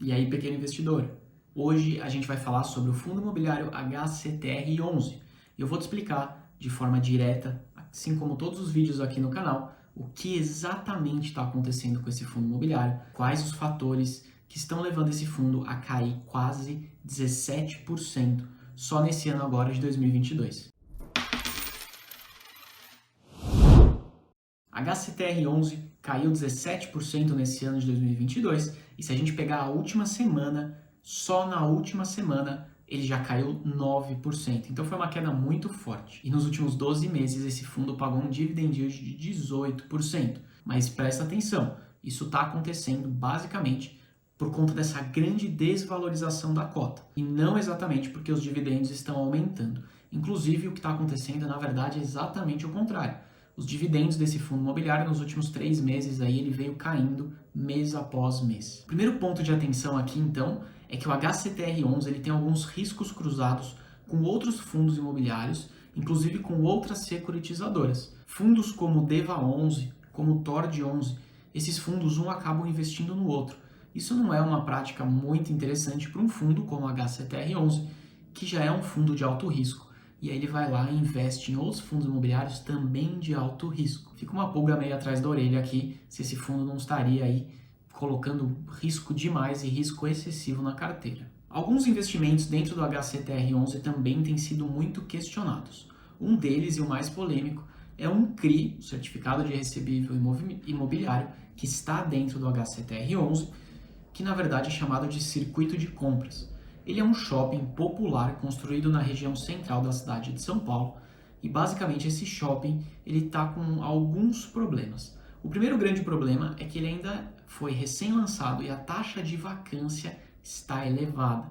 E aí, pequeno investidor, hoje a gente vai falar sobre o fundo imobiliário HCTR11. E eu vou te explicar de forma direta, assim como todos os vídeos aqui no canal, o que exatamente está acontecendo com esse fundo imobiliário, quais os fatores que estão levando esse fundo a cair quase 17% só nesse ano agora de 2022. HCTR11 caiu 17% nesse ano de 2022 e se a gente pegar a última semana, só na última semana ele já caiu 9%. Então foi uma queda muito forte. E nos últimos 12 meses esse fundo pagou um dividend yield de 18%. Mas presta atenção, isso está acontecendo basicamente por conta dessa grande desvalorização da cota e não exatamente porque os dividendos estão aumentando. Inclusive o que está acontecendo na verdade é exatamente o contrário. Os dividendos desse fundo imobiliário nos últimos 3 meses aí ele veio caindo mês após mês. O primeiro ponto de atenção aqui então é que o HCTR11 ele tem alguns riscos cruzados com outros fundos imobiliários, inclusive com outras securitizadoras. Fundos como o DEVA11, como o TORD11, esses fundos um acabam investindo no outro. Isso não é uma prática muito interessante para um fundo como o HCTR11, que já é um fundo de alto risco. E aí ele vai lá e investe em outros fundos imobiliários também de alto risco. Fica uma pulga meio atrás da orelha aqui se esse fundo não estaria aí colocando risco demais e risco excessivo na carteira. Alguns investimentos dentro do HCTR11 também têm sido muito questionados. Um deles, e o mais polêmico, é um CRI, o Certificado de Recebível Imobiliário, que está dentro do HCTR11, que na verdade é chamado de circuito de compras. Ele é um shopping popular construído na região central da cidade de São Paulo e basicamente esse shopping ele está com alguns problemas. O primeiro grande problema é que ele ainda foi recém-lançado e a taxa de vacância está elevada.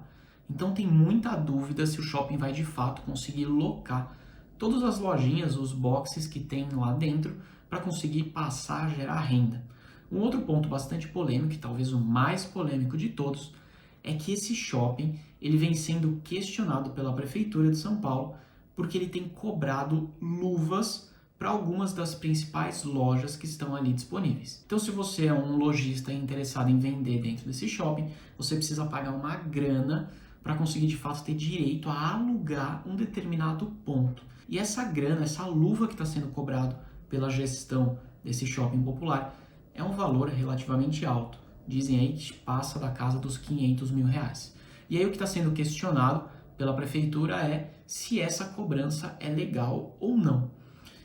Então tem muita dúvida se o shopping vai de fato conseguir locar todas as lojinhas, os boxes que tem lá dentro para conseguir passar a gerar renda. Um outro ponto bastante polêmico, e talvez o mais polêmico de todos, é que esse shopping ele vem sendo questionado pela Prefeitura de São Paulo porque ele tem cobrado luvas para algumas das principais lojas que estão ali disponíveis. Então, se você é um lojista interessado em vender dentro desse shopping, você precisa pagar uma grana para conseguir de fato ter direito a alugar um determinado ponto. E essa grana, essa luva que está sendo cobrado pela gestão desse shopping popular, é um valor relativamente alto. Dizem aí que passa da casa dos 500 mil reais. E aí o que está sendo questionado pela prefeitura é se essa cobrança é legal ou não.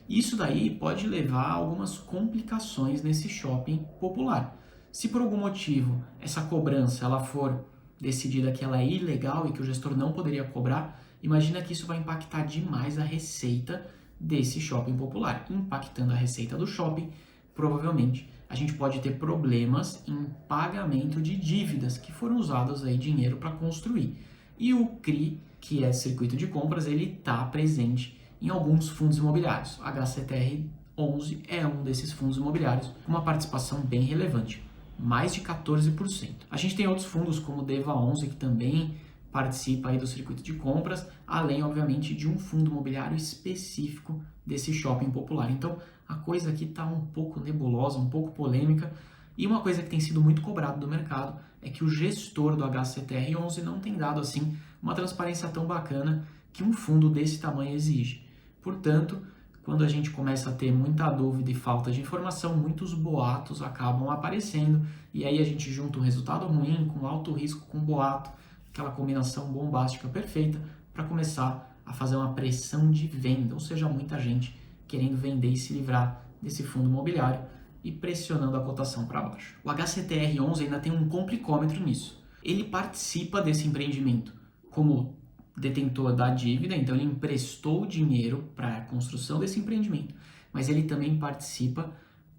Isso daí pode levar a algumas complicações nesse shopping popular. Se por algum motivo essa cobrança ela for decidida que ela é ilegal e que o gestor não poderia cobrar, imagina que isso vai impactar demais a receita desse shopping popular. Impactando a receita do shopping, provavelmente a gente pode ter problemas em pagamento de dívidas que foram usadas aí dinheiro para construir. E o CRI, que é circuito de compras, ele está presente em alguns fundos imobiliários. A HCTR11 é um desses fundos imobiliários com uma participação bem relevante, mais de 14%. A gente tem outros fundos como o DEVA11 que também participa aí do circuito de compras, além, obviamente, de um fundo imobiliário específico desse shopping popular. Então, a coisa aqui está um pouco nebulosa, um pouco polêmica, e uma coisa que tem sido muito cobrado do mercado é que o gestor do HCTR11 não tem dado, assim, uma transparência tão bacana que um fundo desse tamanho exige. Portanto, quando a gente começa a ter muita dúvida e falta de informação, muitos boatos acabam aparecendo, e aí a gente junta um resultado ruim com alto risco com boato, aquela combinação bombástica perfeita para começar a fazer uma pressão de venda, ou seja, muita gente querendo vender e se livrar desse fundo imobiliário e pressionando a cotação para baixo. O HCTR11 ainda tem um complicômetro nisso. Ele participa desse empreendimento como detentor da dívida, então ele emprestou dinheiro para a construção desse empreendimento, mas ele também participa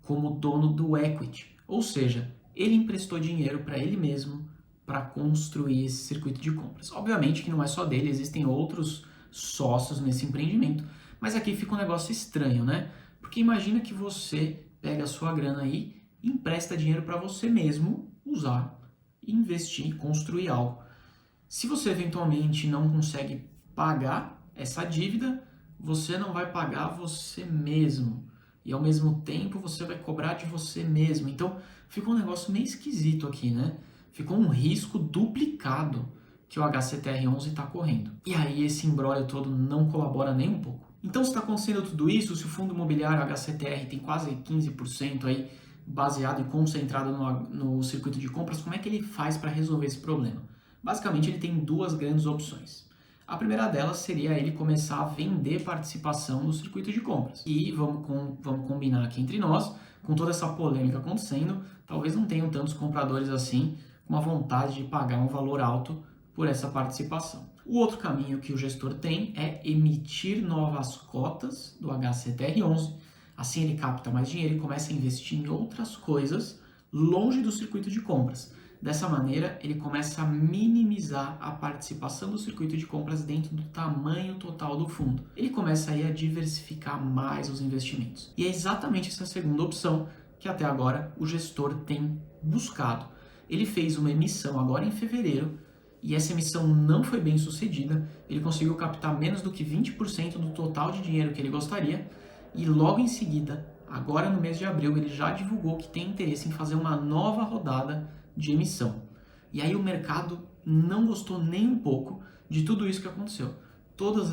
como dono do equity, ou seja, ele emprestou dinheiro para ele mesmo para construir esse circuito de compras. Obviamente que não é só dele, existem outros sócios nesse empreendimento, mas aqui fica um negócio estranho, né? Porque imagina que você pega a sua grana aí e empresta dinheiro para você mesmo usar, investir, construir algo. Se você eventualmente não consegue pagar essa dívida, você não vai pagar você mesmo. E ao mesmo tempo você vai cobrar de você mesmo. Então fica um negócio meio esquisito aqui, né? ficou um risco duplicado que o HCTR11 está correndo. E aí esse imbróglio todo não colabora nem um pouco. Então, se está acontecendo tudo isso, se o fundo imobiliário HCTR tem quase 15% aí baseado e concentrado no circuito de compras, como é que ele faz para resolver esse problema? Basicamente, ele tem duas grandes opções. A primeira delas seria ele começar a vender participação no circuito de compras. E vamos combinar aqui entre nós, com toda essa polêmica acontecendo, talvez não tenham tantos compradores assim com a vontade de pagar um valor alto por essa participação. O outro caminho que o gestor tem é emitir novas cotas do HCTR11. Assim ele capta mais dinheiro e começa a investir em outras coisas longe do circuito de compras. Dessa maneira, ele começa a minimizar a participação do circuito de compras dentro do tamanho total do fundo. Ele começa aí a diversificar mais os investimentos. E é exatamente essa segunda opção que até agora o gestor tem buscado. Ele fez uma emissão agora em fevereiro, e essa emissão não foi bem sucedida, ele conseguiu captar menos do que 20% do total de dinheiro que ele gostaria, e logo em seguida, agora no mês de abril, ele já divulgou que tem interesse em fazer uma nova rodada de emissão. E aí o mercado não gostou nem um pouco de tudo isso que aconteceu. Todas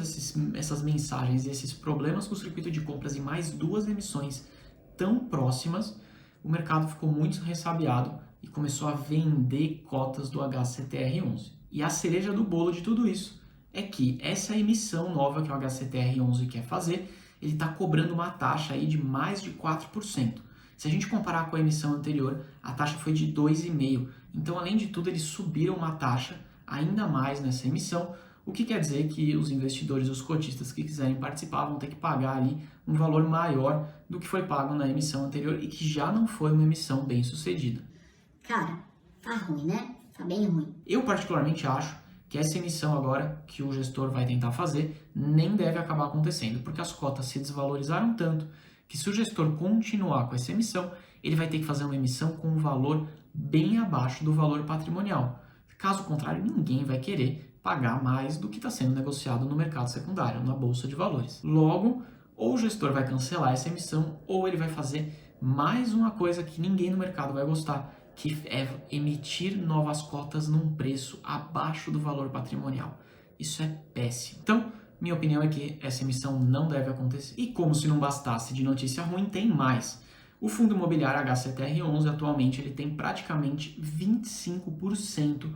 essas mensagens e esses problemas com o circuito de compras e mais duas emissões tão próximas, o mercado ficou muito ressabiado e começou a vender cotas do HCTR11. E a cereja do bolo de tudo isso é que essa emissão nova que o HCTR11 quer fazer, ele está cobrando uma taxa aí de mais de 4%. Se a gente comparar com a emissão anterior, a taxa foi de 2,5%. Então, além de tudo, eles subiram uma taxa ainda mais nessa emissão, o que quer dizer que os investidores, os cotistas que quiserem participar vão ter que pagar ali um valor maior do que foi pago na emissão anterior e que já não foi uma emissão bem sucedida. Cara, tá ruim, né? Tá bem ruim. Eu particularmente acho que essa emissão agora que o gestor vai tentar fazer nem deve acabar acontecendo, porque as cotas se desvalorizaram tanto que se o gestor continuar com essa emissão, ele vai ter que fazer uma emissão com um valor bem abaixo do valor patrimonial. Caso contrário, ninguém vai querer pagar mais do que está sendo negociado no mercado secundário, na Bolsa de Valores. Logo, ou o gestor vai cancelar essa emissão, ou ele vai fazer mais uma coisa que ninguém no mercado vai gostar, que é emitir novas cotas num preço abaixo do valor patrimonial. Isso é péssimo. Então, minha opinião é que essa emissão não deve acontecer. E como se não bastasse de notícia ruim, tem mais. O fundo imobiliário HCTR11 atualmente ele tem praticamente 25%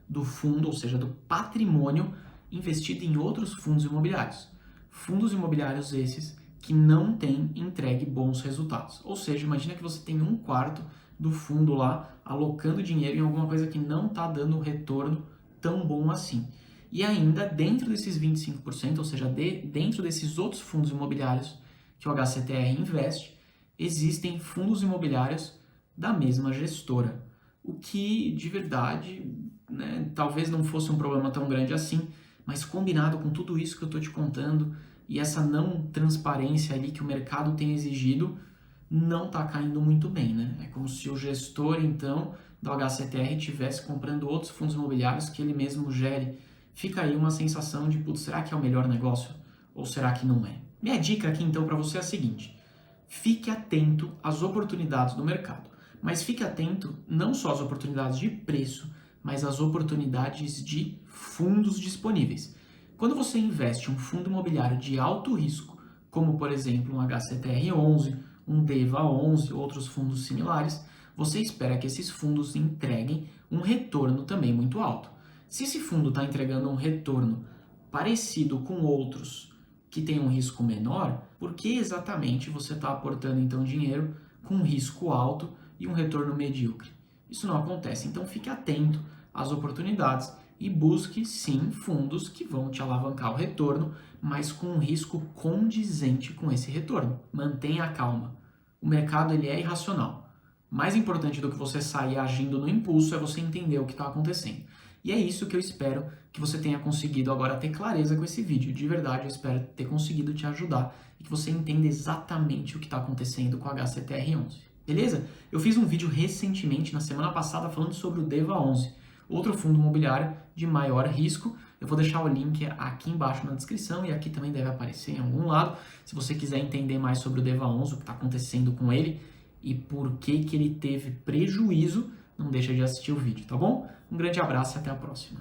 do fundo, ou seja, do patrimônio investido em outros fundos imobiliários. Fundos imobiliários esses que não têm entregue bons resultados. Ou seja, imagina que você tem 1/4 do fundo lá alocando dinheiro em alguma coisa que não está dando retorno tão bom assim. E ainda dentro desses 25%, ou seja, dentro desses outros fundos imobiliários que o HCTR investe, existem fundos imobiliários da mesma gestora. O que, de verdade, né, talvez não fosse um problema tão grande assim, mas combinado com tudo isso que eu estou te contando e essa não transparência ali que o mercado tem exigido, não está caindo muito bem, né? É como se o gestor, então, do HCTR estivesse comprando outros fundos imobiliários que ele mesmo gere. Fica aí uma sensação de, putz, será que é o melhor negócio? Ou será que não é? Minha dica aqui, então, para você é a seguinte. Fique atento às oportunidades do mercado. Mas fique atento não só às oportunidades de preço, mas às oportunidades de fundos disponíveis. Quando você investe em um fundo imobiliário de alto risco, como, por exemplo, um HCTR11, um DEVA11, outros fundos similares, você espera que esses fundos entreguem um retorno também muito alto. Se esse fundo está entregando um retorno parecido com outros que têm um risco menor, por que exatamente você está aportando então dinheiro com um risco alto e um retorno medíocre? Isso não acontece, então fique atento às oportunidades e busque sim fundos que vão te alavancar o retorno, mas com um risco condizente com esse retorno. Mantenha a calma. O mercado ele é irracional. Mais importante do que você sair agindo no impulso é você entender o que está acontecendo. E é isso que eu espero que você tenha conseguido agora ter clareza com esse vídeo. De verdade, eu espero ter conseguido te ajudar e que você entenda exatamente o que está acontecendo com o HCTR11. Beleza? Eu fiz um vídeo recentemente, na semana passada, falando sobre o DEVA11, outro fundo imobiliário de maior risco. Eu vou deixar o link aqui embaixo na descrição e aqui também deve aparecer em algum lado. Se você quiser entender mais sobre o DEVA11, o que está acontecendo com ele e por que ele teve prejuízo, não deixa de assistir o vídeo, tá bom? Um grande abraço e até a próxima.